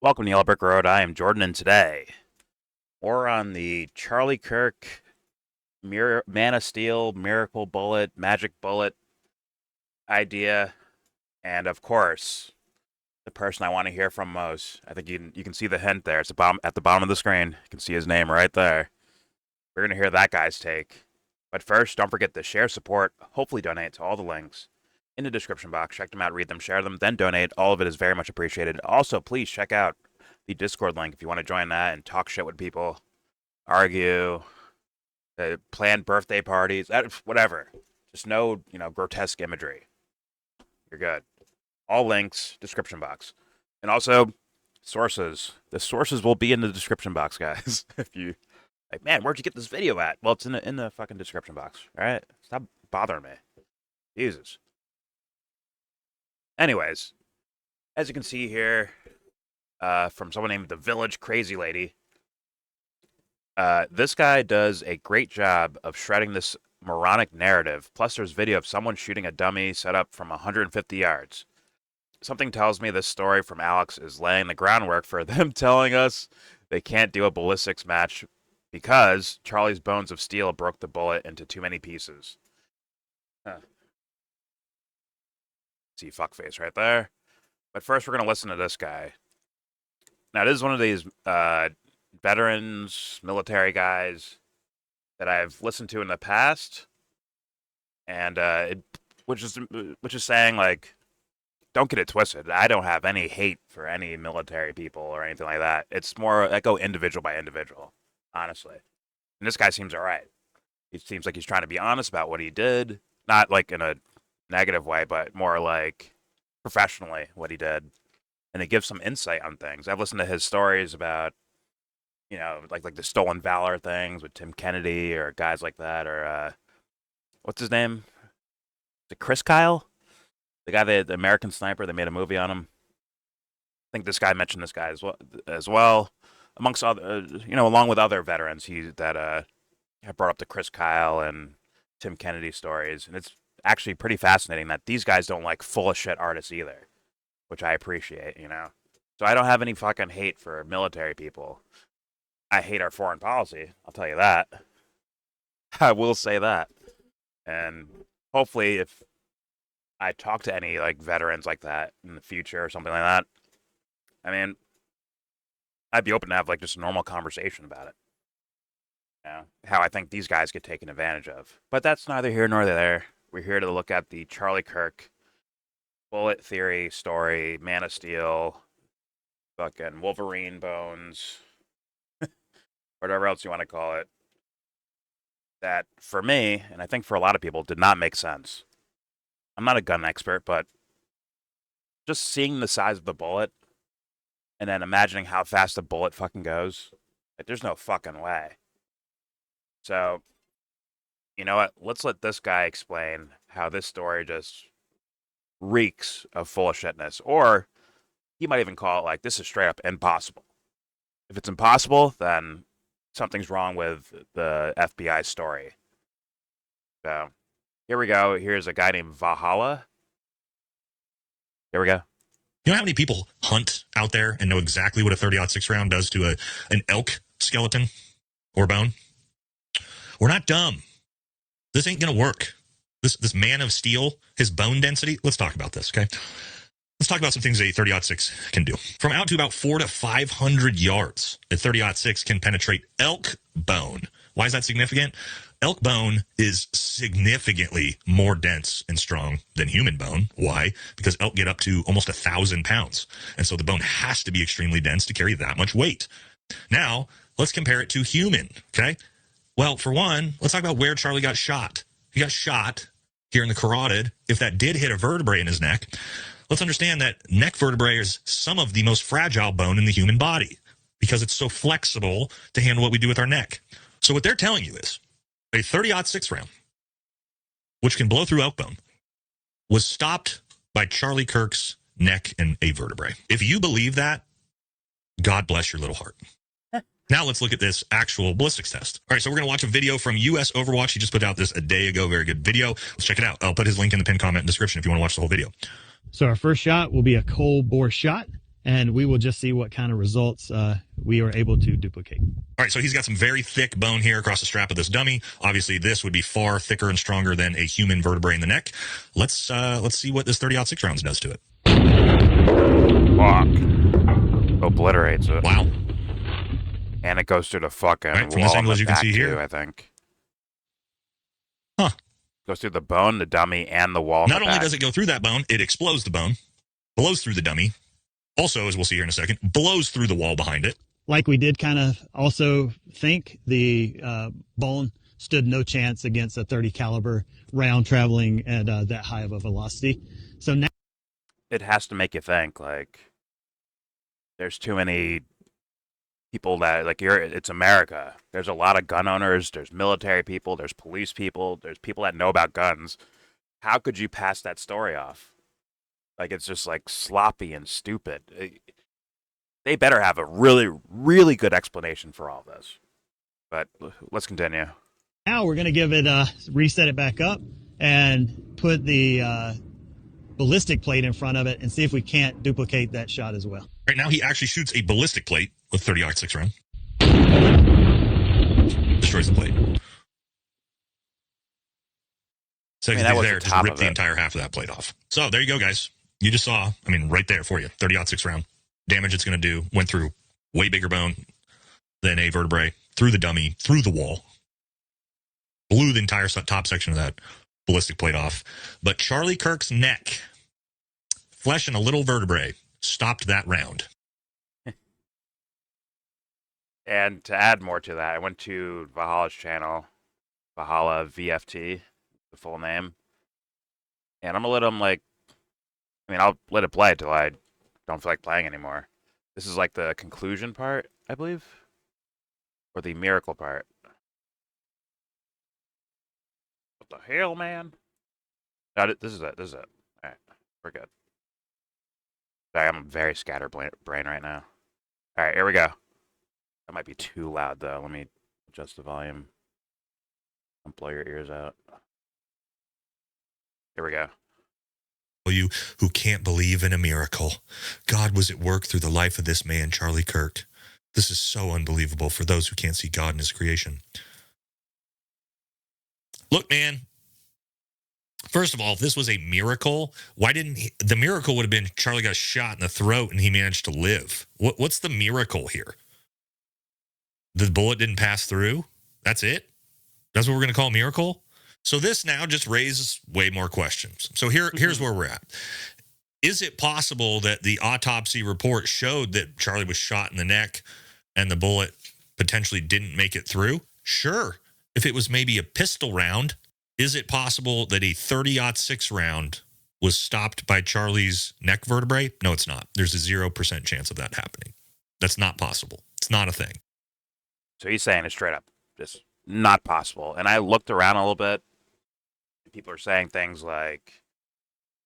Welcome to Yellow Brick Road. I am Jordan, and today we're on the Charlie Kirk Man of Steel, Miracle Bullet, Magic Bullet idea, and of course, the person I want to hear from most. I think you can see the hint there. It's at the bottom of the screen. You can see his name right there. We're gonna hear that guy's take. But first, don't forget to share, support, hopefully donate to all the links in the description box. Check them out, read them, share them, then donate. All of it is very much appreciated. Also, please check out the Discord link if you want to join that and talk shit with people, argue, plan birthday parties, whatever. Just no, grotesque imagery. You're good. All links, description box. And also, sources. The sources will be in the description box, guys. If you like, man, where'd you get this video at? Well, it's in the fucking description box. All right, stop bothering me. Jesus. Anyways, as you can see here, from someone named the Village Crazy Lady, this guy does a great job of shredding this moronic narrative. Plus, there's video of someone shooting a dummy set up from 150 yards. Something tells me this story from Alex is laying the groundwork for them telling us they can't do a ballistics match because Charlie's bones of steel broke the bullet into too many pieces. Huh. See fuckface right there. But first, we're going to listen to this guy. Now, this is one of these veterans, military guys that I've listened to in the past, and which is saying, like, don't get it twisted. I don't have any hate for any military people or anything like that. It's more, I go individual by individual, honestly. And this guy seems all right. He seems like he's trying to be honest about what he did, not like in a negative way, but more like professionally what he did. And it gives some insight on things. I've listened to his stories about, like the stolen valor things with Tim Kennedy or guys like that, or what's his name? Is it Chris Kyle? The guy, the American Sniper, they made a movie on him. I think this guy mentioned this guy as well, amongst other, along with other veterans. Have brought up the Chris Kyle and Tim Kennedy stories, and it's actually pretty fascinating that these guys don't like full of shit artists either, which I appreciate, So I don't have any fucking hate for military people. I hate our foreign policy, I'll tell you that. I will say that. And hopefully if I talk to any like veterans like that in the future or something like that, I mean, I'd be open to have like just a normal conversation about it. How I think these guys get taken advantage of. But that's neither here nor there. We're here to look at the Charlie Kirk bullet theory story, Man of Steel, fucking Wolverine bones, whatever else you want to call it. That for me, and I think for a lot of people, did not make sense. I'm not a gun expert, but just seeing the size of the bullet and then imagining how fast the bullet fucking goes, like, there's no fucking way. So, you know what? Let's let this guy explain how this story just reeks of full of shitness. Or he might even call it like, this is straight up impossible. If it's impossible, then something's wrong with the FBI story. So, here we go. Here's a guy named Valhalla. Here we go. You know how many people hunt out there and know exactly what a 30-06 round does to an elk skeleton or bone? We're not dumb. This ain't going to work. This Man of Steel, his bone density, let's talk about this, okay? Let's talk about some things a 30-06 can do. From out to about 400 to 500 yards, a 30-06 can penetrate elk bone. Why is that significant? Elk bone is significantly more dense and strong than human bone. Why? Because elk get up to almost 1,000 pounds. And so the bone has to be extremely dense to carry that much weight. Now, let's compare it to human, okay? Well, for one, let's talk about where Charlie got shot. He got shot here in the carotid. If that did hit a vertebrae in his neck, let's understand that neck vertebrae is some of the most fragile bone in the human body because it's so flexible to handle what we do with our neck. So what they're telling you is a 30-06 round, which can blow through elk bone, was stopped by Charlie Kirk's neck and a vertebrae. If you believe that, God bless your little heart. Now let's look at this actual ballistics test. All right, so we're going to watch a video from US Overwatch. He just put out this a day ago. Very good video. Let's check it out. I'll put his link in the pinned comment description if you want to watch the whole video. So our first shot will be a cold bore shot. and we will just see what kind of results we are able to duplicate. All right, so he's got some very thick bone here across the strap of this dummy. Obviously, this would be far thicker and stronger than a human vertebrae in the neck. Let's see what this 30-06 rounds does to it. Fuck. Obliterates it. Wow. And it goes through the fucking Right, from wall this angle, on as the you can back see too, here. I think. Huh. Goes through the bone, the dummy, and the wall. Not only does it go through that bone, it explodes the bone, blows through the dummy. Also, as we'll see here in a second, blows through the wall behind it. Like we did kind of also think, the bone stood no chance against a 30 caliber round traveling at that high of a velocity. So now it has to make you think, like, there's too many people that, like, it's America. There's a lot of gun owners, there's military people, there's police people, there's people that know about guns. How could you pass that story off? Like, it's just, like, sloppy and stupid. They better have a really, really good explanation for all this. But let's continue. Now we're going to give it reset it back up and put the ballistic plate in front of it and see if we can't duplicate that shot as well. Right now, he actually shoots a ballistic plate with 30-06 round. Destroys the plate. So he's there, just rip the entire half of that plate off. So there you go, guys. You just saw, I mean, right there for you, 30-06 round. Damage it's going to do, went through way bigger bone than a vertebrae, through the dummy, through the wall. Blew the entire top section of that ballistic plate off. But Charlie Kirk's neck, flesh and a little vertebrae, stopped that round. And to add more to that, I went to Valhalla's channel, Valhalla VFT, the full name. And I'm going to let him, like, I mean, I'll let it play until I don't feel like playing anymore. This is like the conclusion part, I believe, or the miracle part. What the hell, man? No, this is it. This is it. All right, we're good. Sorry, I'm very scatterbrained right now. All right, here we go. That might be too loud, though. Let me adjust the volume. Don't blow your ears out. Here we go. You who can't believe in a miracle. God was at work through the life of this man, Charlie Kirk. This is so unbelievable for those who can't see God in his creation. Look, man, first of all, if this was a miracle, why didn't the miracle would have been Charlie got shot in the throat and he managed to live? What's the miracle here? The bullet didn't pass through? That's it? That's what we're going to call a miracle? So this now just raises way more questions. So here's where we're at. Is it possible that the autopsy report showed that Charlie was shot in the neck and the bullet potentially didn't make it through? Sure. If it was maybe a pistol round, is it possible that a 30-06 round was stopped by Charlie's neck vertebrae? No, it's not. There's a 0% chance of that happening. That's not possible. It's not a thing. So he's saying it straight up, just not possible. And I looked around a little bit. People are saying things like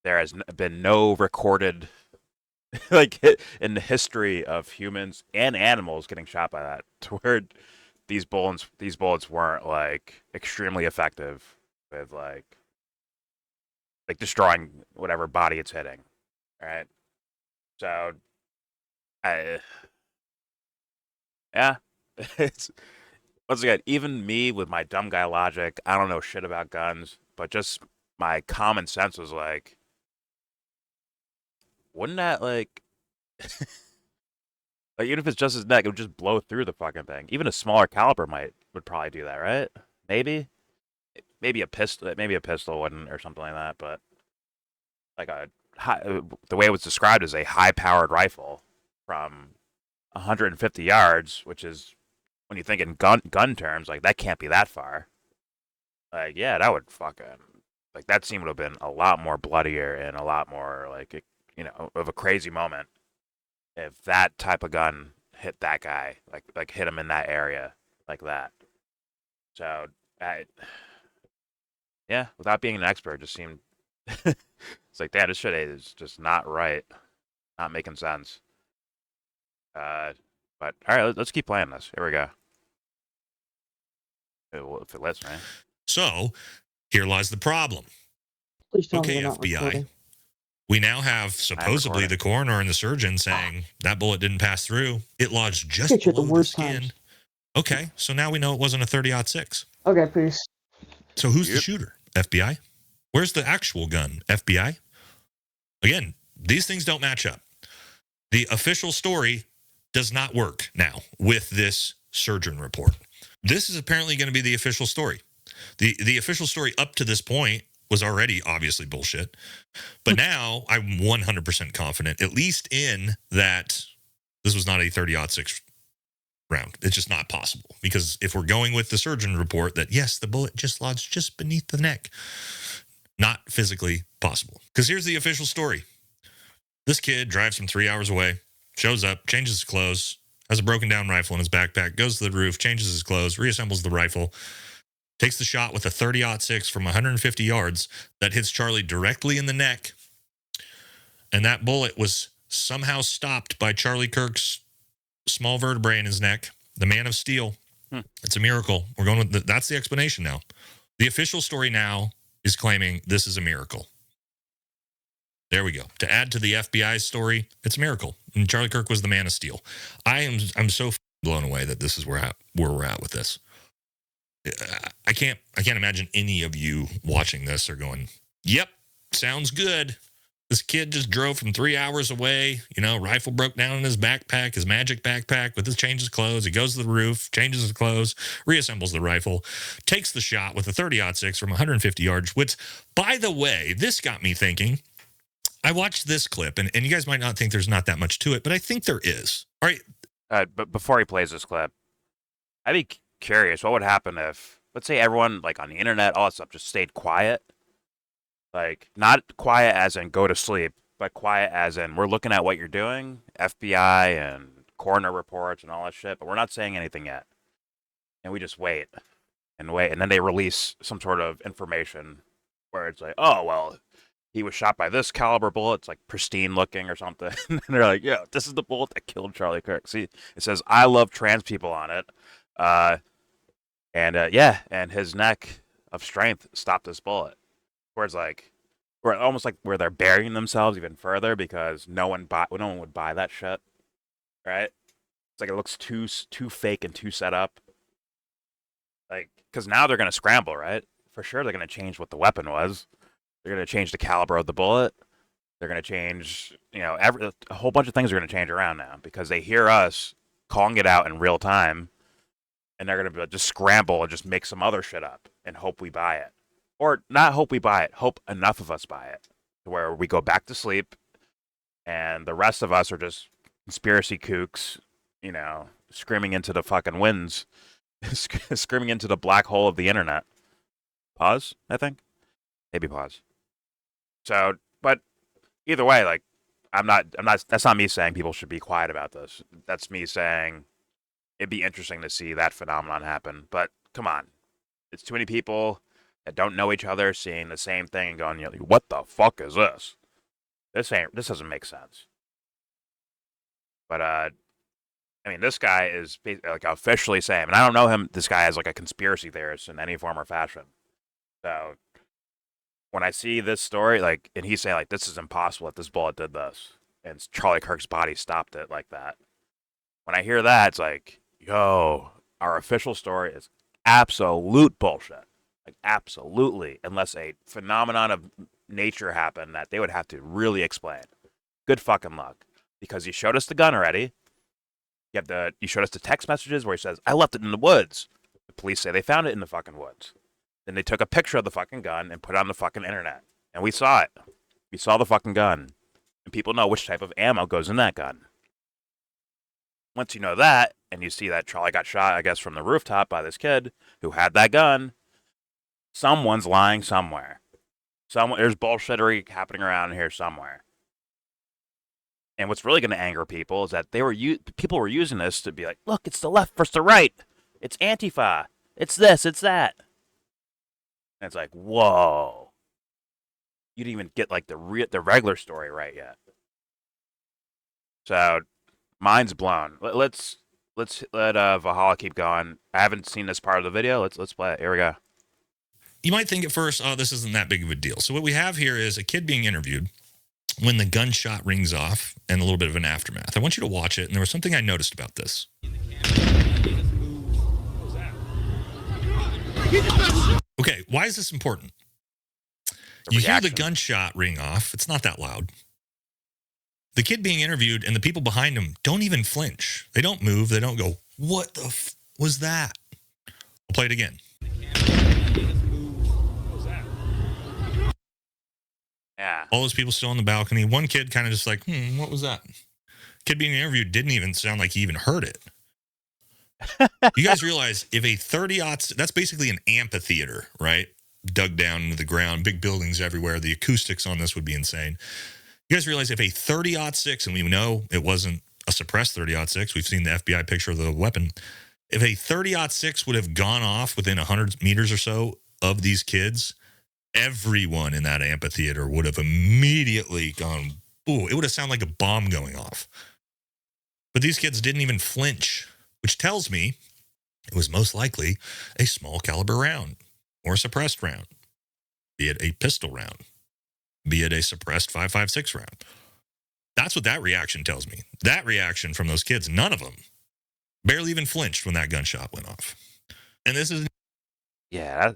there has been no recorded, like, in the history of humans and animals getting shot by that, to where these bullets weren't, like, extremely effective with, like destroying whatever body it's hitting. All right. So, yeah, it's, once again, even me with my dumb guy logic, I don't know shit about guns, but just my common sense was like, wouldn't that, like, like, even if it's just his neck, it would just blow through the fucking thing. Even a smaller caliber would probably do that, right? Maybe a pistol wouldn't, or something like that. But like the way it was described as a high-powered rifle from 150 yards, which is, when you think in gun terms, like, that can't be that far. Like, yeah, that would fucking, like, that scene would have been a lot more bloodier and a lot more, like, of a crazy moment if that type of gun hit that guy, like hit him in that area like that. So, yeah, without being an expert, it just seemed it's like, damn, this shit is just not right, not making sense. But all right, let's keep playing this. Here we go. If it lets me. So, here lies the problem. Please tell me Okay, we're not FBI. recording. We now have supposedly the coroner and the surgeon saying that bullet didn't pass through. It lodged just below the skin. Times. Okay, so now we know it wasn't a 30-06. Okay, peace. So who's the shooter? FBI? Where's the actual gun? FBI? Again, these things don't match up. The official story does not work now with this surgeon report. This is apparently going to be the official story. The official story up to this point was already obviously bullshit. But now I'm 100% confident, at least in that this was not a 30-06 round. It's just not possible. Because if we're going with the surgeon report that, yes, the bullet just lodged just beneath the neck, not physically possible. Because here's the official story. This kid drives from 3 hours away, shows up, changes his clothes, has a broken down rifle in his backpack, goes to the roof, changes his clothes, reassembles the rifle, takes the shot with a 30-06 from 150 yards that hits Charlie directly in the neck. And that bullet was somehow stopped by Charlie Kirk's small vertebrae in his neck, the man of steel. It's a miracle. We're going with that's the explanation now. The official story now is claiming this is a miracle. There we go. To add to the FBI's story, it's a miracle. And Charlie Kirk was the man of steel. I'm so blown away that this is where we're at with this. I can't imagine any of you watching this are going, yep, sounds good. This kid just drove from 3 hours away. Rifle broke down in his backpack, his magic backpack, with his changes clothes. He goes to the roof, changes his clothes, reassembles the rifle, takes the shot with a 30-06 from 150 yards, which, by the way, this got me thinking. I watched this clip, and you guys might not think there's not that much to it, but I think there is. All right. But before he plays this clip, I'd be curious what would happen if, let's say, everyone like on the internet, all that stuff, just stayed quiet. Like, not quiet as in go to sleep, but quiet as in we're looking at what you're doing, FBI and coroner reports and all that shit, but we're not saying anything yet. And we just wait. And then they release some sort of information where it's like, oh, well, he was shot by this caliber bullet. It's like pristine looking or something. And they're like, yeah, this is the bullet that killed Charlie Kirk. See, it says, I love trans people on it. And his neck of strength stopped this bullet. Where it's like, where almost like where they're burying themselves even further because no one would buy that shit, right? It's like it looks too fake and too set up. Like, because now they're gonna scramble, right? For sure, they're gonna change what the weapon was. They're gonna change the caliber of the bullet. They're gonna change, a whole bunch of things are gonna change around now because they hear us calling it out in real time, and they're gonna just scramble and just make some other shit up and hope we buy it. Or not hope we buy it, hope enough of us buy it. Where we go back to sleep and the rest of us are just conspiracy kooks, screaming into the fucking winds, screaming into the black hole of the internet. Pause, I think. Maybe pause. So, but either way, like, that's not me saying people should be quiet about this. That's me saying it'd be interesting to see that phenomenon happen. But come on, it's too many people that don't know each other, seeing the same thing and going, what the fuck is this? This doesn't make sense. But this guy is like officially saying, and I don't know him. This guy is like a conspiracy theorist in any form or fashion. So when I see this story, like, and he's saying like this is impossible that this bullet did this, and Charlie Kirk's body stopped it like that. When I hear that, it's like, yo, our official story is absolute bullshit. Like, absolutely, unless a phenomenon of nature happened that they would have to really explain. Good fucking luck. Because you showed us the gun already. You showed us the text messages where he says, I left it in the woods. The police say they found it in the fucking woods. Then they took a picture of the fucking gun and put it on the fucking internet. And we saw it. We saw the fucking gun. And people know which type of ammo goes in that gun. Once you know that, and you see that Charlie got shot, I guess, from the rooftop by this kid who had that gun, someone's lying somewhere. There's bullshittery happening around here somewhere. And what's really going to anger people is that people were using this to be like, look, it's the left versus the right. It's Antifa. It's this, it's that. And it's like, whoa. You didn't even get like the regular story right yet. So, mind's blown. Let's let Valhalla keep going. I haven't seen this part of the video. Let's play it. Here we go. You might think at first, oh, this isn't that big of a deal. So what we have here is a kid being interviewed when the gunshot rings off and a little bit of an aftermath. I want you to watch it, and there was something I noticed about this. Okay, why is this important? You hear the gunshot ring off. It's not that loud. The kid being interviewed and the people behind him don't even flinch. They don't move. They don't go, what the was that? I'll play it again. Yeah. All those people still on the balcony. One kid kind of just like, what was that? Kid being interviewed didn't even sound like he even heard it. You guys realize if a 30-aught, that's basically an amphitheater, right? Dug down into the ground, big buildings everywhere. The acoustics on this would be insane. You guys realize if a 30-06, and we know it wasn't a suppressed 30-06, we've seen the FBI picture of the weapon. If a 30-06 would have gone off within 100 meters or so of these kids, everyone in that amphitheater would have immediately gone, ooh, it would have sounded like a bomb going off. But these kids didn't even flinch, which tells me it was most likely a small caliber round or a suppressed round, be it a pistol round, be it a suppressed 5.56 round. That's what that reaction tells me. That reaction from those kids, none of them barely even flinched when that gunshot went off. And this is... Yeah,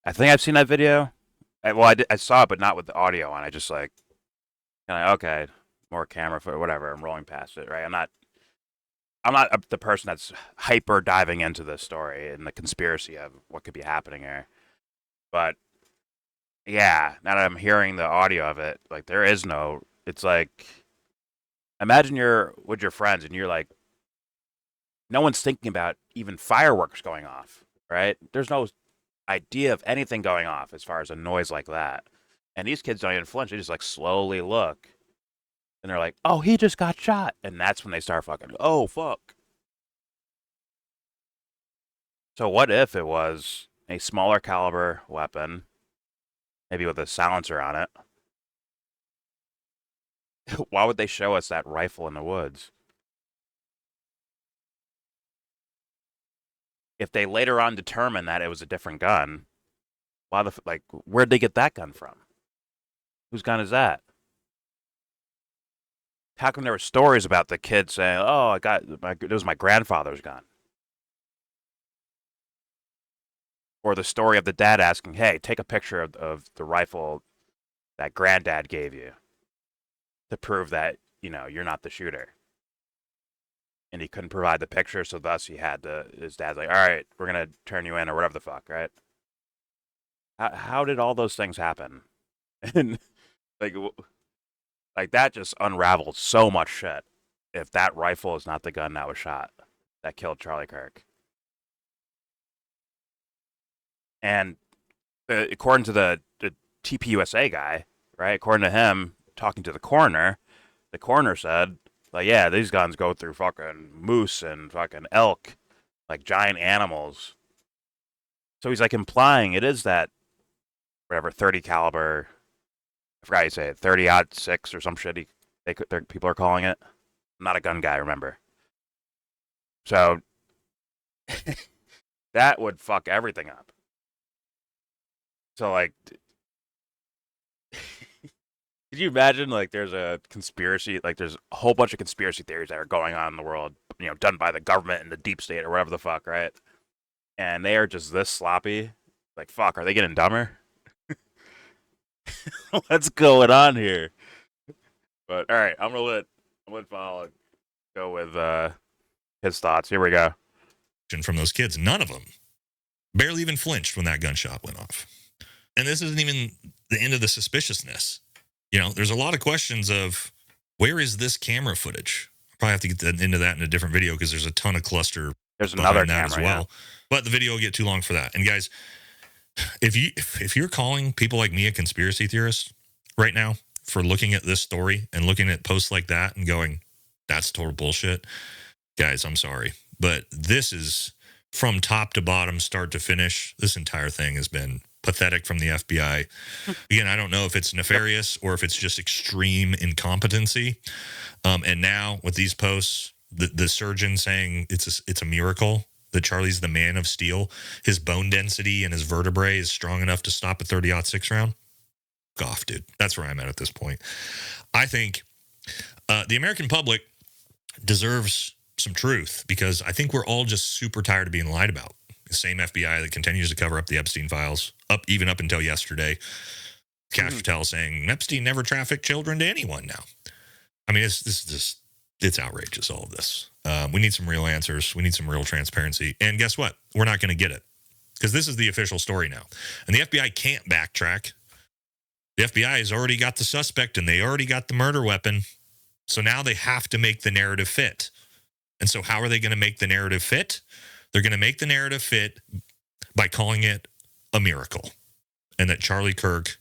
I think I've seen that video. I saw it, but not with the audio on. I just like, kind of, okay, more camera foot, whatever. I'm rolling past it, right? I'm not the person that's hyper diving into the story and the conspiracy of what could be happening here. But yeah, now that I'm hearing the audio of it, like there is no. It's like, imagine you're with your friends and you're like, no one's thinking about even fireworks going off, right? There's no idea of anything going off as far as a noise like that. And these kids don't even flinch. They just like slowly look. And they're like, oh, he just got shot. And that's when they start fucking, oh, fuck. So what if it was a smaller caliber weapon, maybe with a silencer on it? Why would they show us that rifle in the woods? If they later on determine that it was a different gun, where'd they get that gun from? Whose gun is that? How come there were stories about the kid saying, oh, it was my grandfather's gun? Or the story of the dad asking, hey, take a picture of the rifle that granddad gave you to prove that, you're not the shooter. And he couldn't provide the picture, so thus his dad's like, all right, we're going to turn you in or whatever the fuck, right? How did all those things happen? And like that just unraveled so much shit. If that rifle is not the gun that was shot, that killed Charlie Kirk. And according to the tpusa guy, right? According to him, talking to the coroner said, like, yeah, these guns go through fucking moose and fucking elk, like giant animals. So he's like implying it is that, whatever, 30 caliber, I forgot how you say it, 30-06 or some shit people are calling it. I'm not a gun guy, remember. So that would fuck everything up. So, like, could you imagine, like, there's a conspiracy, like, there's a whole bunch of conspiracy theories that are going on in the world, done by the government and the deep state or whatever the fuck, right? And they are just this sloppy. Like, fuck, are they getting dumber? What's going on here? But, all right, I'm going to let Val go with his thoughts. Here we go. From those kids, none of them barely even flinched when that gunshot went off. And this isn't even the end of the suspiciousness. There's a lot of questions of where is this camera footage? I'll probably have to get into that in a different video because there's a ton of cluster. There's another camera as well. Yeah. But the video will get too long for that. And guys, if you're calling people like me a conspiracy theorist right now for looking at this story and looking at posts like that and going, that's total bullshit, guys, I'm sorry. But this is from top to bottom, start to finish. This entire thing has been pathetic from the FBI. Again, I don't know if it's nefarious or if it's just extreme incompetency. And now with these posts, the surgeon saying it's a miracle that Charlie's the man of steel. His bone density and his vertebrae is strong enough to stop a 30-06 round. off, dude. That's where I'm at this point. I think the American public deserves some truth, because I think we're all just super tired of being lied about. The same FBI that continues to cover up the Epstein files, even up until yesterday. Cash Patel saying Epstein never trafficked children to anyone now. I mean, it's outrageous, all of this. We need some real answers. We need some real transparency. And guess what? We're not going to get it, because this is the official story now. And the FBI can't backtrack. The FBI has already got the suspect, and they already got the murder weapon. So now they have to make the narrative fit. And so how are they going to make the narrative fit? They're going to make the narrative fit by calling it a miracle, and that Charlie Kirk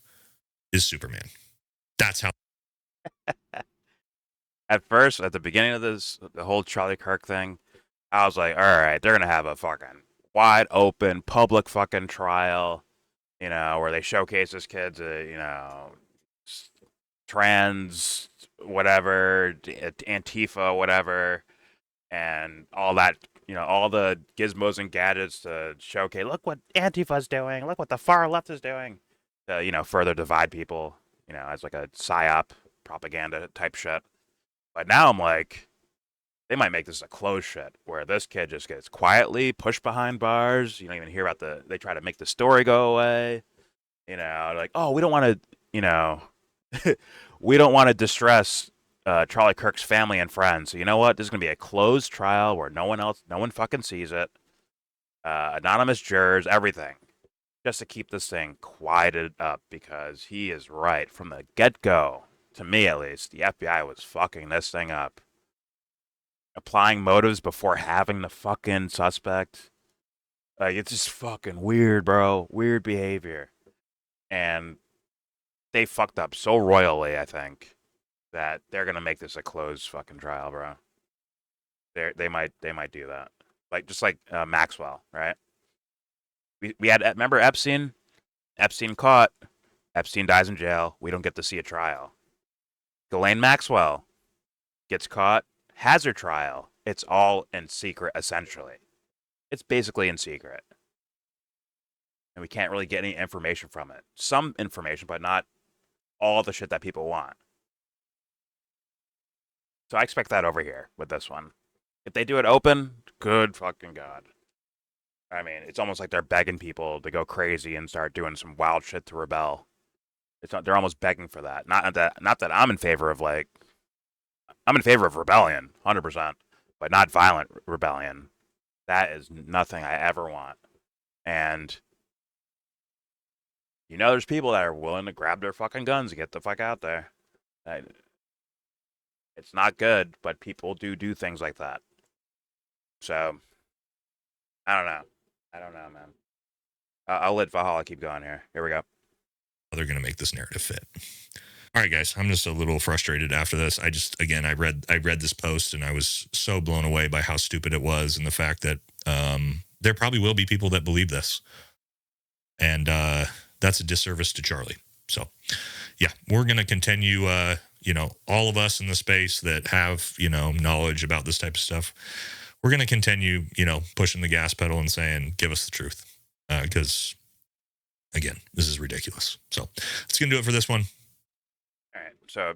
is Superman. That's how. At first, at the beginning of the whole Charlie Kirk thing, I was like, all right, they're going to have a fucking wide open public fucking trial, where they showcase this kid's, trans, whatever, Antifa, whatever, and all that, all the gizmos and gadgets to showcase, look what Antifa's doing, look what the far left is doing, to, further divide people, as like a psyop propaganda type shit. But now I'm like, they might make this a closed shit, where this kid just gets quietly pushed behind bars. You don't even hear about they try to make the story go away. Like, oh, we don't want to, we don't want to distress Charlie Kirk's family and friends. So you know what? This is going to be a closed trial where no one fucking sees it. Anonymous jurors, everything. Just to keep this thing quieted up, because he is right from the get-go. To me, at least, the FBI was fucking this thing up. Applying motives before having the fucking suspect. Like, it's just fucking weird, bro. Weird behavior. And they fucked up so royally, I think, that they're gonna make this a closed fucking trial, bro. They might do that. Like, just like Maxwell, right? We had, remember Epstein? Epstein caught. Epstein dies in jail. We don't get to see a trial. Ghislaine Maxwell gets caught, has her trial. It's all in secret, essentially. It's basically in secret. And we can't really get any information from it. Some information, but not all the shit that people want. So I expect that over here with this one. If they do it open, good fucking God. I mean, it's almost like they're begging people to go crazy and start doing some wild shit to rebel. It's not, they're almost begging for that. Not that I'm in favor of, like, I'm in favor of rebellion, 100%, but not violent rebellion. That is nothing I ever want. And there's people that are willing to grab their fucking guns and get the fuck out there. It's not good, but people do things like that. So, I don't know, man. I'll let Valhalla keep going here. Here we go. They're going to make this narrative fit. All right, guys, I'm just a little frustrated after this. I read this post, and I was so blown away by how stupid it was, and the fact that there probably will be people that believe this. And that's a disservice to Charlie. So, yeah, we're going to continue, all of us in the space that have, knowledge about this type of stuff. We're going to continue, pushing the gas pedal and saying, give us the truth. Because, again, this is ridiculous. So that's going to do it for this one. All right. So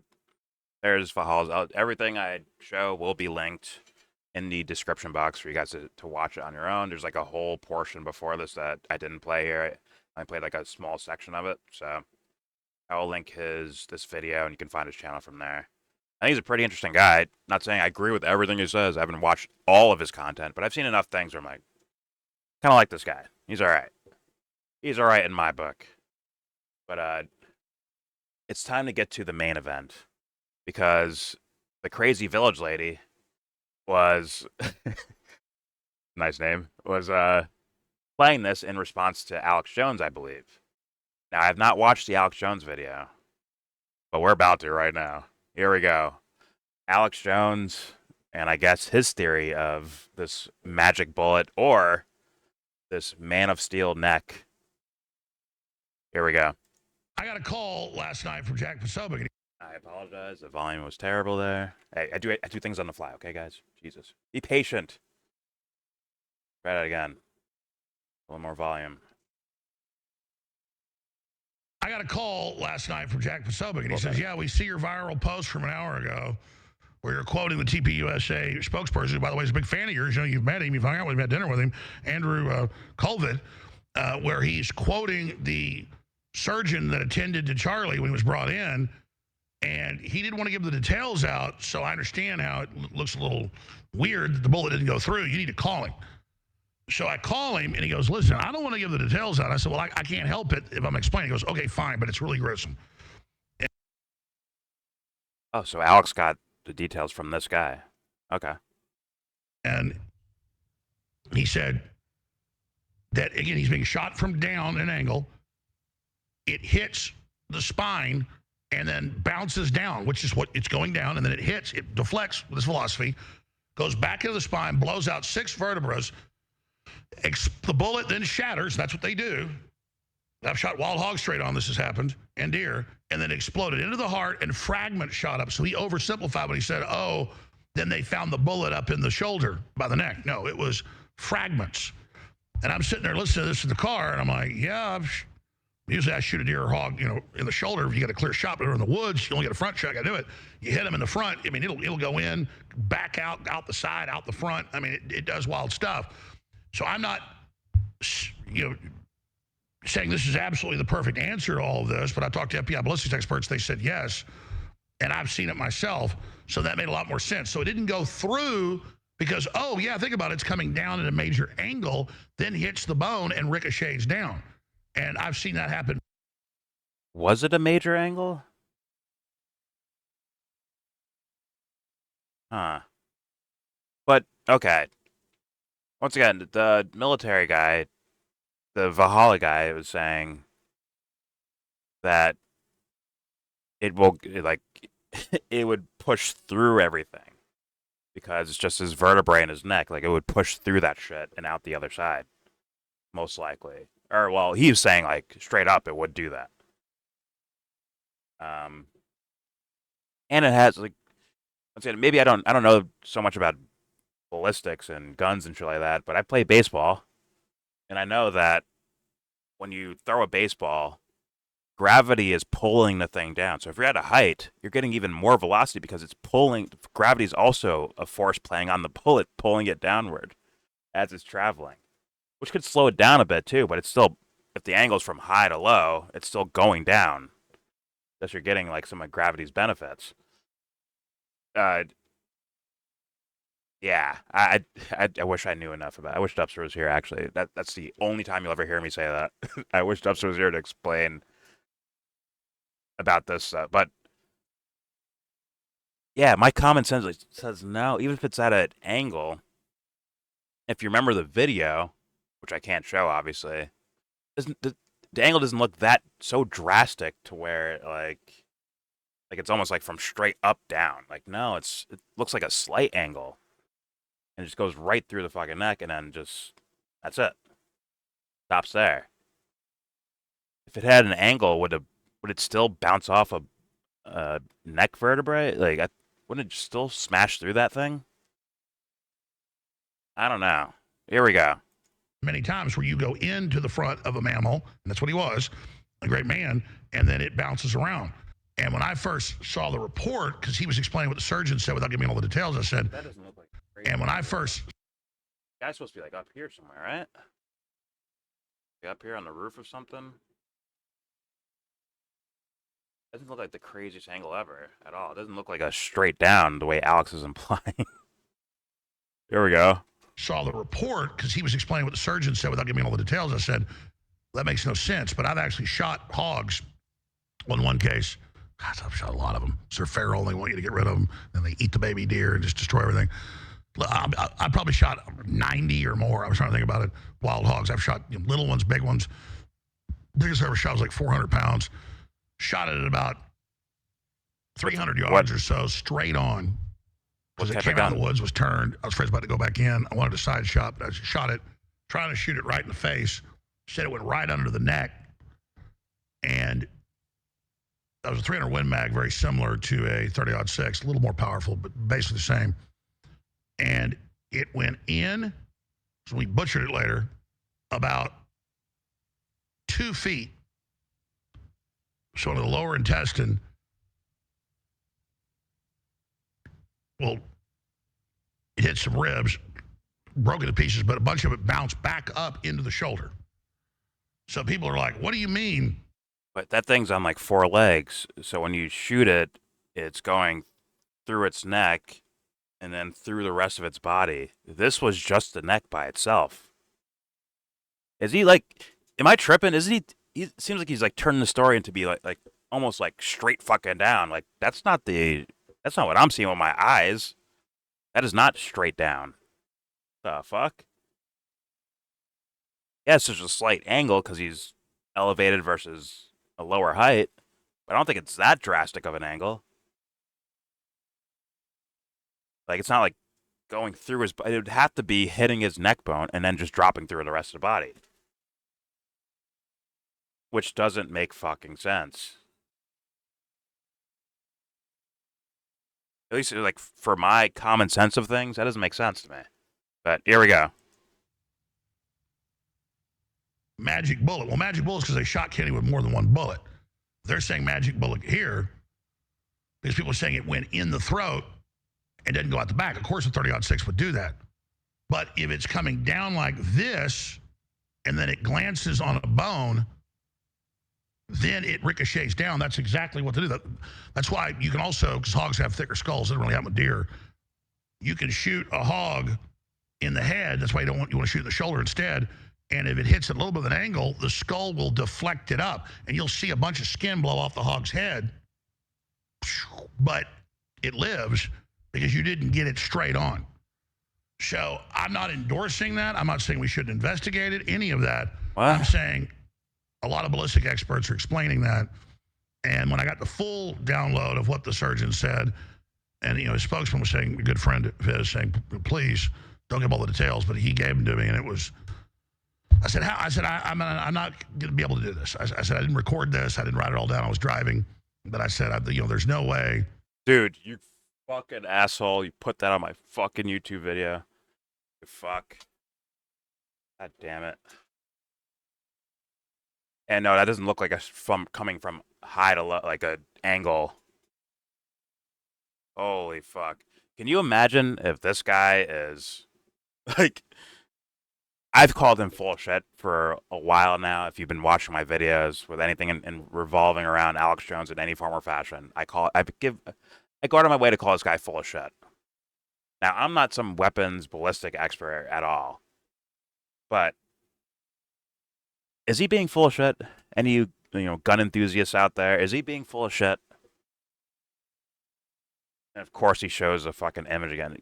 there's Valhalla's. Everything I show will be linked in the description box for you guys to watch it on your own. There's like a whole portion before this that I didn't play here. I played like a small section of it. So I will link this video, and you can find his channel from there. I think he's a pretty interesting guy. Not saying I agree with everything he says. I haven't watched all of his content, but I've seen enough things where I'm like, kind of like this guy. He's all right. He's all right in my book. But it's time to get to the main event, because the crazy village lady was nice name, was playing this in response to Alex Jones, I believe. Now, I have not watched the Alex Jones video, but we're about to right now. Here we go. Alex Jones, and I guess his theory of this magic bullet or this Man of Steel neck. Here we go. I got a call last night from Jack Posobiec. I apologize. The volume was terrible there. Hey, I do things on the fly, okay, guys? Jesus. Be patient. Try that again. A little more volume. I got a call last night from Jack Posobiec, and he says, yeah, we see your viral post from an hour ago where you're quoting the tpusa spokesperson, who, by the way, is a big fan of yours. You know, you've met him, you've hung out with him, had dinner with him, Andrew Colvin, where he's quoting the surgeon that attended to Charlie when he was brought in, and he didn't want to give the details out, so I understand how it looks a little weird that the bullet didn't go through. You need to call him. So I call him, and he goes, listen, I don't want to give the details out. I said, well, I can't help it if I'm explaining. He goes, okay, fine, but it's really gruesome. Oh, so Alex got the details from this guy. Okay. And he said that, again, he's being shot from down an angle. It hits the spine and then bounces down, which is what it's going down, and then it hits, it deflects with its velocity, goes back into the spine, blows out 6 vertebrae. The bullet then shatters. That's what they do. I've shot wild hog straight on. This has happened, and deer, and then exploded into the heart, and fragments shot up. So he oversimplified when he said, oh, then they found the bullet up in the shoulder by the neck. No, it was fragments. And I'm sitting there listening to this in the car, and I'm like, yeah, usually I shoot a deer or hog, you know, in the shoulder. If you got a clear shot, but in the woods, you only get a front shot. I got to do it. You hit them in the front. I mean, it'll go in, back out the side, out the front. I mean, it does wild stuff. So I'm not, you know, saying this is absolutely the perfect answer to all of this, but I talked to FBI ballistics experts. They said yes, and I've seen it myself, so that made a lot more sense. So it didn't go through because, oh, yeah, think about it. It's coming down at a major angle, then hits the bone and ricochets down. And I've seen that happen. Was it a major angle? Huh. But, okay. Once again, the military guy, the Valhalla guy, was saying that it would push through everything because it's just his vertebrae in his neck. Like, it would push through that shit and out the other side, most likely. Or, well, he was saying, like, straight up it would do that. And it has, like, once again, maybe I don't know so much about ballistics and guns and shit like that, but I play baseball, and I know that when you throw a baseball, gravity is pulling the thing down. So if you're at a height, you're getting even more velocity because it's pulling. Gravity is also a force playing on the bullet, pulling it downward as it's traveling, which could slow it down a bit too, but it's still, if the angle's from high to low, it's still going down. Thus you're getting like some of gravity's benefits. Yeah, I wish I knew enough about it. I wish Dubster was here, actually. That's the only time you'll ever hear me say that. I wish Dubster was here to explain about this. But, yeah, my common sense says no. Even if it's at an angle, if you remember the video, which I can't show, obviously, the angle doesn't look that so drastic to where, like it's almost like from straight up down. Like, no, it looks like a slight angle. And it just goes right through the fucking neck, and then that's it. Stops there. If it had an angle, would it still bounce off a neck vertebrae? Like, wouldn't it still smash through that thing? I don't know. Here we go. Many times where you go into the front of a mammal, and that's what he was, a great man, and then it bounces around. And when I first saw the report, because he was explaining what the surgeon said without giving me all the details, I said, that doesn't look like crazy. And when I first... The guy's supposed to be like up here somewhere, right? Like up here on the roof of something? Doesn't look like the craziest angle ever at all. It doesn't look like a straight down the way Alex is implying. Here we go. Saw the report because he was explaining what the surgeon said without giving me all the details. I said, that makes no sense. But I've actually shot hogs on one case. God, I've shot a lot of them. They're feral. They want you to get rid of them. Then they eat the baby deer and just destroy everything. I probably shot 90 or more. I was trying to think about it. Wild hogs. I've shot little ones, big ones. Biggest I ever shot was like 400 pounds. Shot it at about 300 yards or so, straight on. As it came out of the woods, was turned. I was afraid it was about to go back in. I wanted a side shot, but I shot it, trying to shoot it right in the face. Said it went right under the neck. And that was a 300 Win Mag, very similar to a 30-06, a little more powerful, but basically the same. And it went in, so we butchered it later, about 2 feet So the lower intestine will hit some ribs, broken to pieces, but a bunch of it bounced back up into the shoulder. So people are like, what do you mean? But that thing's on like 4 legs, so when you shoot it, it's going through its neck and then through the rest of its body. This was just the neck by itself. Is he like, am I tripping? Isn't he? He seems like he's like turning the story into be like almost like straight fucking down. Like that's not what I'm seeing with my eyes. That is not straight down. The fuck? Yeah, it's just a slight angle because he's elevated versus a lower height. But I don't think it's that drastic of an angle. Like it's not like going through his. It would have to be hitting his neck bone and then just dropping through the rest of the body, which doesn't make fucking sense. At least, like, for my common sense of things, that doesn't make sense to me. But here we go. Magic bullet. Well, magic bullets because they shot Kenny with more than one bullet. They're saying magic bullet here because people are saying it went in the throat and didn't go out the back. Of course, a 30-06 would do that. But if it's coming down like this and then it glances on a bone, then it ricochets down. That's exactly what to do. That's why you can also, because hogs have thicker skulls, it doesn't really happen with deer. You can shoot a hog in the head. That's why you want to shoot in the shoulder instead. And if it hits at a little bit of an angle, the skull will deflect it up, and you'll see a bunch of skin blow off the hog's head. But it lives because you didn't get it straight on. So I'm not endorsing that. I'm not saying we shouldn't investigate it, any of that. What? I'm saying a lot of ballistic experts are explaining that. And when I got the full download of what the surgeon said, and his spokesman was saying, a good friend of his, saying, please don't give all the details, but he gave them to me, and it was. I said, how? I said, I'm not going to be able to do this. I said, I didn't record this. I didn't write it all down. I was driving, but I said, there's no way. Dude, you fucking asshole! You put that on my fucking YouTube video. You fuck. God damn it. And no, that doesn't look like coming from high to low, like a angle. Holy fuck. Can you imagine if this guy is, like, I've called him full shit for a while now. If you've been watching my videos with anything in revolving around Alex Jones in any form or fashion, I go out of my way to call this guy full of shit. Now, I'm not some weapons ballistic expert at all, but is he being full of shit? Any gun enthusiasts out there? Is he being full of shit? And of course, he shows a fucking image again.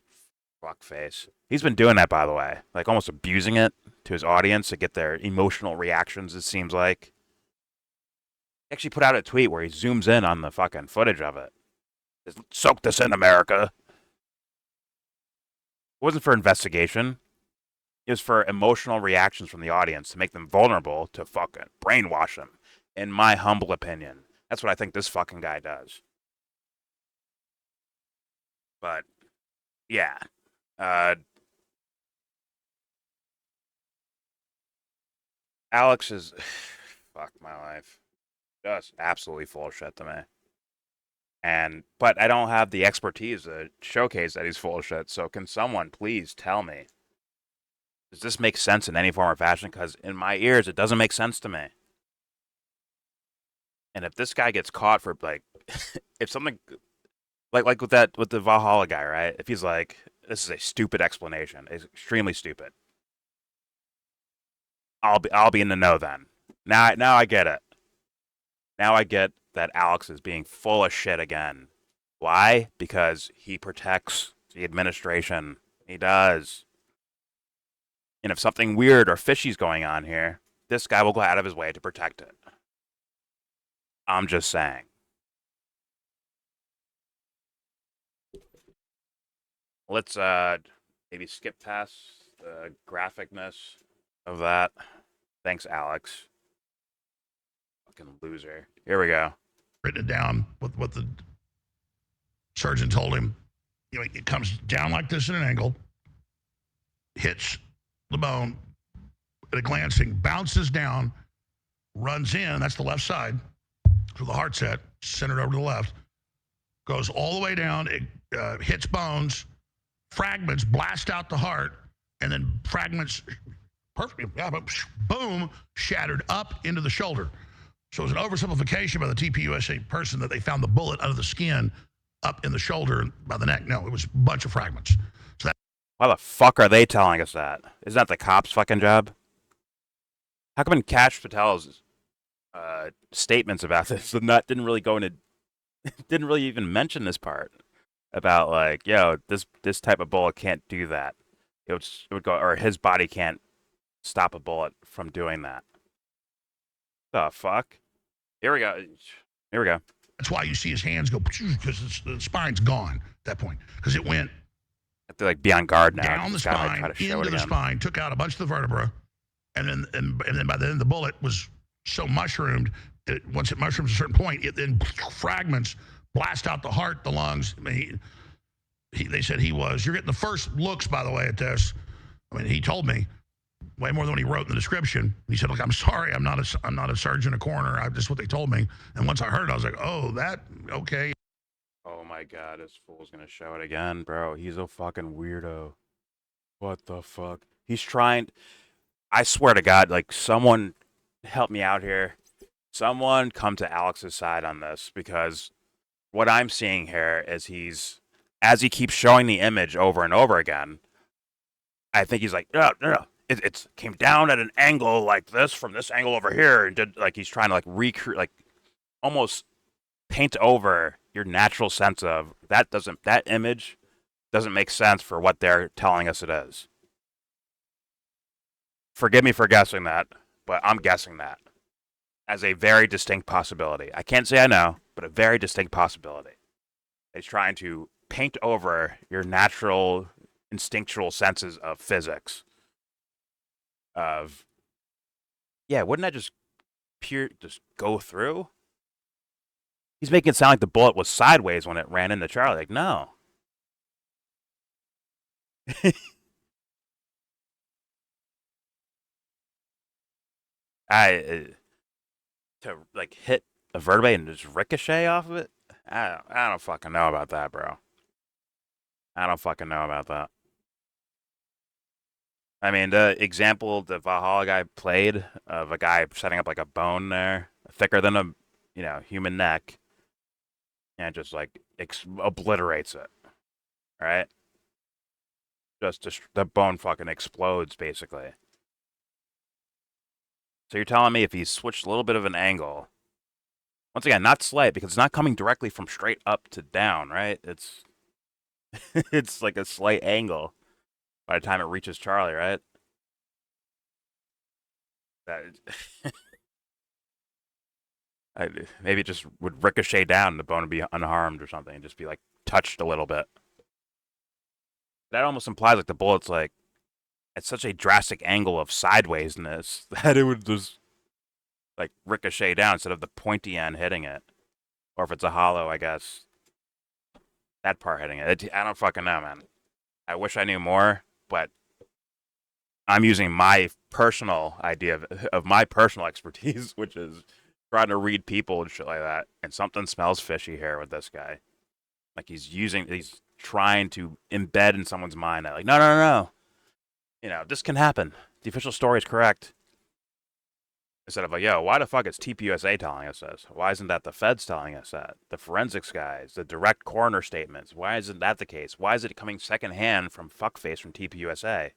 Fuck face. He's been doing that, by the way, like almost abusing it to his audience to get their emotional reactions. It seems like he actually put out a tweet where he zooms in on the fucking footage of it. Soak this in, America. It wasn't for investigation. It was for emotional reactions from the audience to make them vulnerable to fucking brainwash them. In my humble opinion, that's what I think this fucking guy does. But yeah, Alex is fuck my life, just absolutely full of shit to me. But I don't have the expertise to showcase that he's full of shit. So can someone please tell me? Does this make sense in any form or fashion? Because in my ears, it doesn't make sense to me. And if this guy gets caught for, like, if something, like with the Valhalla guy, right? If he's like, this is a stupid explanation, it's extremely stupid, I'll be in the know then. Now I get it. Now I get that Alex is being full of shit again. Why? Because he protects the administration. He does. And if something weird or fishy's going on here, this guy will go out of his way to protect it. I'm just saying. Let's maybe skip past the graphicness of that. Thanks, Alex. Fucking loser. Here we go. Written it down with what the surgeon told him. It comes down like this at an angle, hits the bone at a glancing, bounces down, runs in, that's the left side, So the heart's at, centered over to the left, goes all the way down, it hits bones, fragments blast out the heart, and then fragments, perfectly, boom, shattered up into the shoulder. So it was an oversimplification by the TPUSA person that they found the bullet under the skin up in the shoulder by the neck. No, it was a bunch of fragments. So that. Why the fuck are they telling us that? Isn't that the cops' fucking job? How come in Cash Patel's statements about this, the nut didn't really go into, didn't really even mention this part about like, yo, this type of bullet can't do that. It would go, or his body can't stop a bullet from doing that. The fuck? Here we go. Here we go. That's why you see his hands go, because the spine's gone at that point, because it went. I have to like be on guard now. Down the spine, into the spine, took out a bunch of the vertebra, and then by the end the bullet was so mushroomed that once it mushrooms a certain point, it then fragments blast out the heart, the lungs. I mean, they said he was. You're getting the first looks, by the way, at this. I mean, he told me way more than what he wrote in the description. He said, "Look, I'm sorry, I'm not a surgeon, a coroner. Just what they told me." And once I heard it, I was like, "Oh, that okay." Oh my god, this fool's gonna show it again, bro. He's a fucking weirdo. What the fuck? He's trying. I swear to God, like, someone help me out here. Someone come to Alex's side on this, because what I'm seeing here is as he keeps showing the image over and over again, I think he's like, no. It came down at an angle like this from this angle over here, and did, like, he's trying to like recreate, like almost paint over your natural sense of that image doesn't make sense for what they're telling us it is. Forgive me for guessing that, but I'm guessing that as a very distinct possibility. I can't say I know, but a very distinct possibility. He's trying to paint over your natural, instinctual senses of physics. Of, yeah, wouldn't that just go through? He's making it sound like the bullet was sideways when it ran into Charlie. Like, no. To like hit a vertebrae and just ricochet off of it. I don't fucking know about that, bro. I don't fucking know about that. I mean, the example the Valhalla guy played of a guy setting up like a bone there, thicker than a human neck, and just like obliterates it, right? Just the bone fucking explodes basically. So you're telling me if he switched a little bit of an angle, once again, not slight, because it's not coming directly from straight up to down, right? It's it's like a slight angle by the time it reaches Charlie, right? That maybe it just would ricochet down, the bone would be unharmed or something, and just be like touched a little bit. That almost implies like the bullet's like at such a drastic angle of sidewaysness that it would just like ricochet down instead of the pointy end hitting it. Or if it's a hollow, I guess that part hitting it. I don't fucking know, man. I wish I knew more, but I'm using my personal idea of my personal expertise, which is trying to read people and shit like that. And something smells fishy here with this guy. Like he's trying to embed in someone's mind that like, no. This can happen. The official story is correct. Instead of like, yo, why the fuck is tpusa telling us this? Why isn't that the feds telling us that? The forensics guys, the direct coroner statements. Why isn't that the case? Why is it coming secondhand from fuckface from tpusa?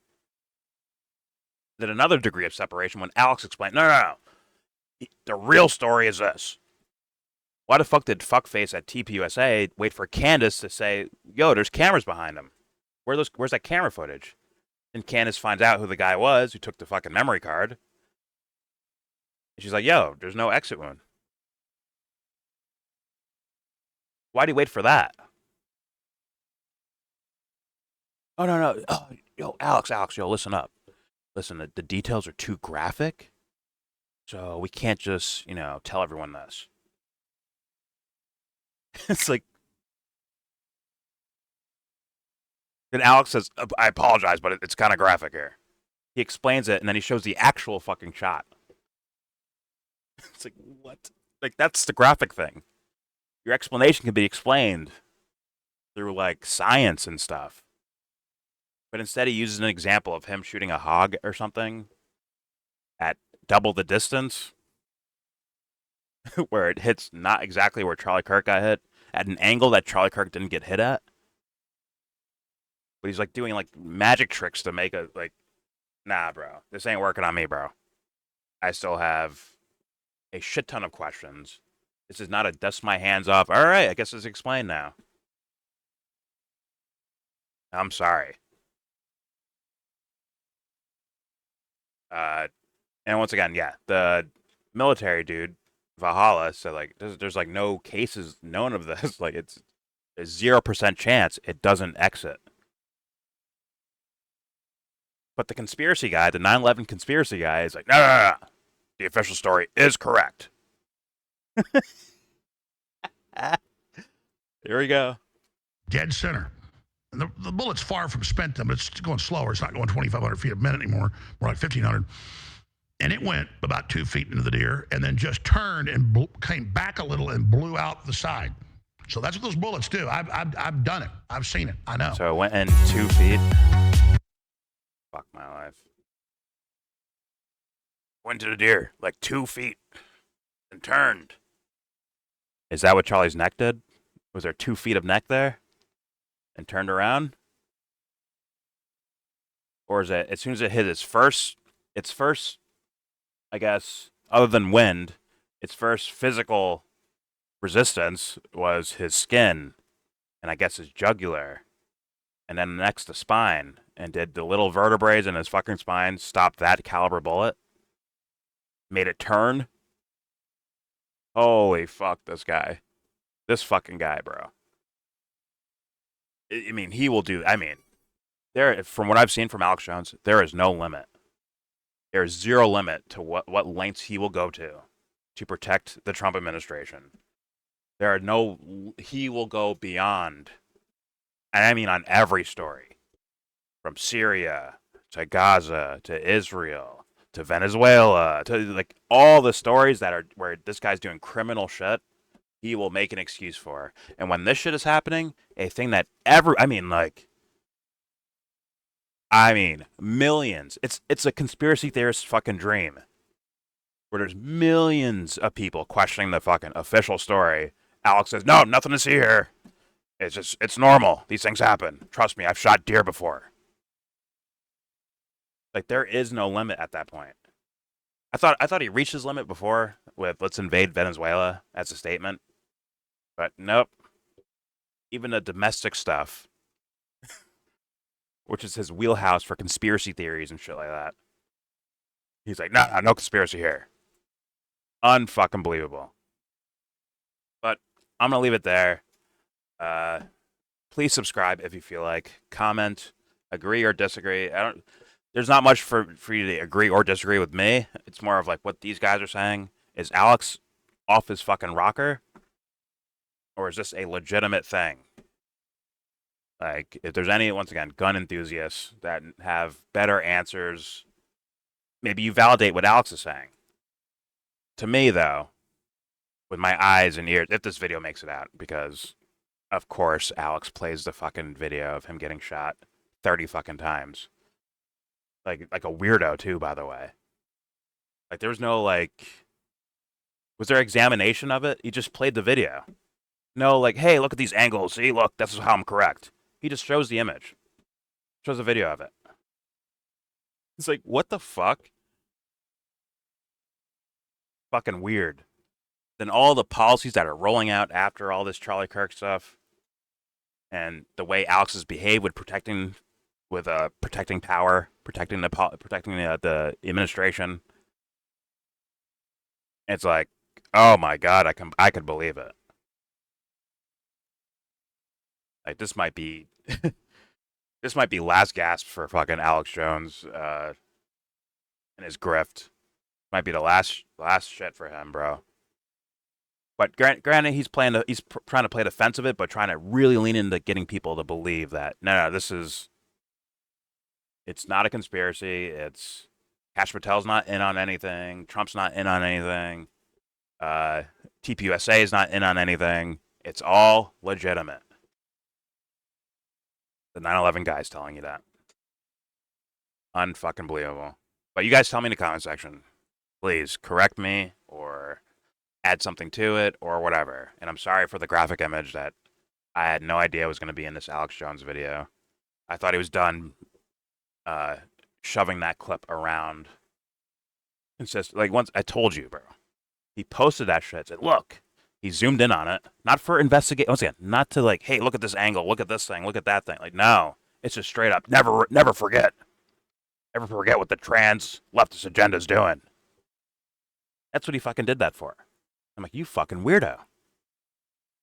Then another degree of separation when Alex explained, no. The real story is this. Why the fuck did fuckface at tpusa wait for Candace to say, yo, there's cameras behind him? Where's that camera footage? And Candace finds out who the guy was who took the fucking memory card. And she's like, yo, there's no exit wound. Why'd he wait for that? Oh, no. Oh, yo, Alex, yo, listen up. Listen, the details are too graphic, so we can't just, tell everyone this. It's like... Then Alex says, I apologize, but it's kind of graphic here. He explains it, and then he shows the actual fucking shot. It's like, what? Like, that's the graphic thing. Your explanation can be explained through, like, science and stuff. But instead, he uses an example of him shooting a hog or something at double the distance, where it hits not exactly where Charlie Kirk got hit, at an angle that Charlie Kirk didn't get hit at. But he's, like, doing, like, magic tricks to make a, like, nah, bro. This ain't working on me, bro. I still have a shit ton of questions. This is not a dust my hands off. All right, I guess it's explained now. I'm sorry. And once again, yeah, the military dude, Valhalla, said like there's like no cases known of this. Like it's a 0% chance it doesn't exit. But the conspiracy guy, the 9/11 conspiracy guy, is like, no. The official story is correct. Here we go. Dead center. And the bullet's far from spent them, but it's going slower. It's not going 2,500 feet a minute anymore, more like 1,500. And it went about 2 feet into the deer and then just turned and came back a little and blew out the side. So that's what those bullets do. I've done it. I've seen it. I know. So it went in 2 feet. Fuck my life. Went to the deer like 2 feet and turned. Is that what Charlie's neck did? Was there 2 feet of neck there and turned around? Or is it as soon as it hit its first, I guess, other than wind, its first physical resistance was his skin and I guess his jugular. And then next the spine. And did the little vertebrae in his fucking spine stop that caliber bullet? Made it turn? Holy fuck, this guy. This fucking guy, bro. I mean, he will do. I mean, from what I've seen from Alex Jones, there is no limit. There is zero limit to what lengths he will go to protect the Trump administration. He will go beyond. And I mean on every story. From Syria to Gaza to Israel to Venezuela to like all the stories that are where this guy's doing criminal shit, he will make an excuse for. And when this shit is happening, a thing that millions. It's a conspiracy theorist fucking dream. Where there's millions of people questioning the fucking official story. Alex says, "No, nothing to see here. It's normal. These things happen. Trust me, I've shot deer before." Like there is no limit at that point. I thought he reached his limit before with "let's invade Venezuela" as a statement, but nope. Even the domestic stuff, which is his wheelhouse for conspiracy theories and shit like that. He's like, no conspiracy here. Unfucking believable. But I'm gonna leave it there. Please subscribe if you feel like. Comment, agree or disagree. There's not much for you to agree or disagree with me. It's more of like what these guys are saying. Is Alex off his fucking rocker? Or is this a legitimate thing? Like, if there's any, once again, gun enthusiasts that have better answers, maybe you validate what Alex is saying. To me, though, with my eyes and ears, if this video makes it out, because, of course, Alex plays the fucking video of him getting shot 30 fucking times. Like a weirdo, too, by the way. Like, there was no, like... Was there examination of it? He just played the video. No, like, hey, look at these angles. See, look, this is how I'm correct. He just shows the image. Shows a video of it. It's like, what the fuck? Fucking weird. Then all the policies that are rolling out after all this Charlie Kirk stuff, and the way Alex has behaved with protecting power, protecting the administration. It's like, oh my god, I could believe it. Like this might be last gasp for fucking Alex Jones and his grift. Might be the last shit for him, bro. But granted, he's trying to play defensive it, but trying to really lean into getting people to believe that no, it's not a conspiracy. It's Cash Patel's not in on anything. Trump's not in on anything. tpusa is not in on anything. It's all legitimate. The 9/11 guy's telling you that. Unfucking believable. But you guys tell me in the comment section. Please correct me or add something to it or whatever. And I'm sorry for the graphic image that I had no idea was going to be in this Alex Jones video. I thought he was done shoving that clip around. Like, once I told you, bro. He posted that shit. Said, look. He zoomed in on it. Not for investigate. Once again, not to like, hey, look at this angle. Look at this thing. Look at that thing. Like, no. It's just straight up. Never forget. Never forget what the trans leftist agenda is doing. That's what he fucking did that for. I'm like, you fucking weirdo.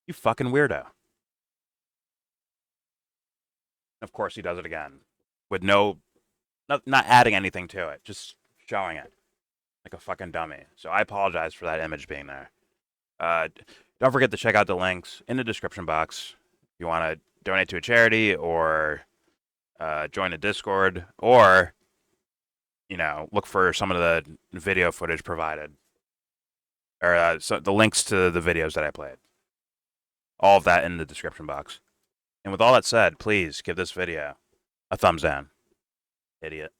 You fucking weirdo. Of course, he does it again with not adding anything to it, just showing it like a fucking dummy. So I apologize for that image being there. Don't forget to check out the links in the description box if you want to donate to a charity or join a Discord or, you know, look for some of the video footage provided or so the links to the videos that I played. All of that in the description box. And with all that said, please give this video a thumbs down. Idiot.